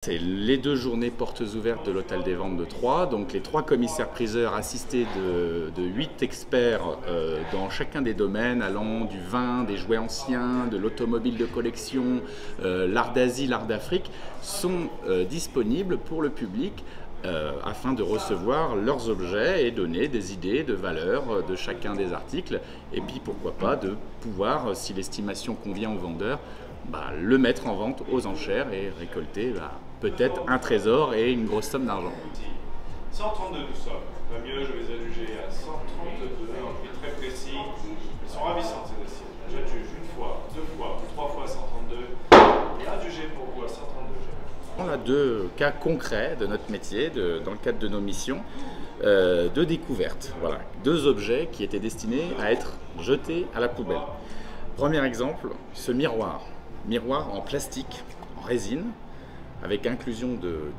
C'est les 2 journées portes ouvertes de l'Hôtel des Ventes de Troyes, donc les 3 commissaires-priseurs assistés de 8 experts dans chacun des domaines, allant du vin, des jouets anciens, de l'automobile de collection, l'art d'Asie, l'art d'Afrique, sont disponibles pour le public afin de recevoir leurs objets et donner des idées de valeur de chacun des articles, et puis pourquoi pas de pouvoir, si l'estimation convient au vendeur, le mettre en vente aux enchères et récolter peut-être un trésor et une grosse somme d'argent. 132 nous sommes. Pas mieux, je les ai jugés à 132, un prix très précis. Ils sont ravissants ces assiettes. Je juge une fois, 2 fois, 3 fois 132. Et adjugé pour vous à 132. On a 2 cas concrets de notre métier, dans le cadre de nos missions, de découverte. Voilà, 2 objets qui étaient destinés à être jetés à la poubelle. Premier exemple, ce miroir. Miroir en plastique, en résine, avec inclusion de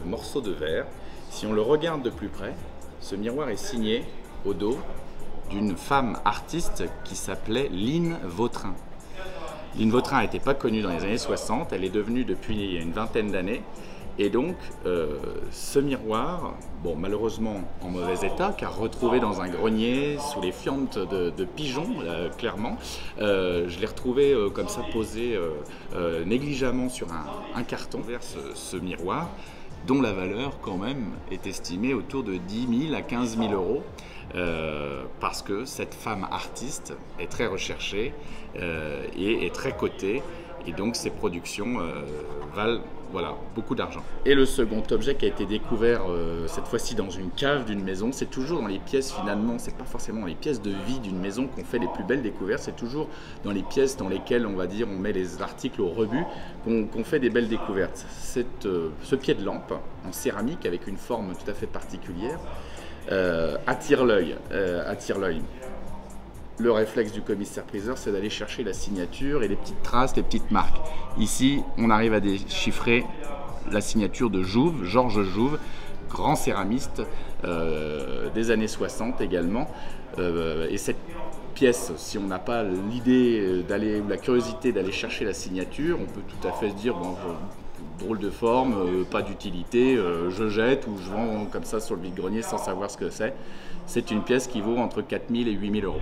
morceaux de verre. Si on le regarde de plus près, ce miroir est signé au dos d'une femme artiste qui s'appelait Line Vautrin. Line Vautrin n'était pas connue dans les années 60, elle est devenue depuis une vingtaine d'années. Et donc, ce miroir, bon, malheureusement en mauvais état, car retrouvé dans un grenier sous les fientes de pigeons, clairement, je l'ai retrouvé comme ça posé négligemment sur un carton vers ce miroir, dont la valeur quand même est estimée autour de 10 000 à 15 000 euros, parce que cette femme artiste est très recherchée et est très cotée. Et donc ces productions valent beaucoup d'argent. Et le second objet qui a été découvert cette fois-ci dans une cave d'une maison, c'est toujours dans les pièces finalement, c'est pas forcément dans les pièces de vie d'une maison qu'on fait les plus belles découvertes, c'est toujours dans les pièces dans lesquelles on va dire on met les articles au rebut qu'on fait des belles découvertes. Ce pied de lampe en céramique avec une forme tout à fait particulière attire l'œil. Le réflexe du commissaire-priseur, c'est d'aller chercher la signature et les petites traces, les petites marques. Ici, on arrive à déchiffrer la signature de Jouve, Georges Jouve, grand céramiste des années 60 également. Et cette pièce, si on n'a pas l'idée d'aller ou la curiosité d'aller chercher la signature, on peut tout à fait se dire bon, drôle de forme, pas d'utilité, je jette ou je vends comme ça sur le vide-grenier sans savoir ce que c'est. C'est une pièce qui vaut entre 4 000 et 8 000 euros.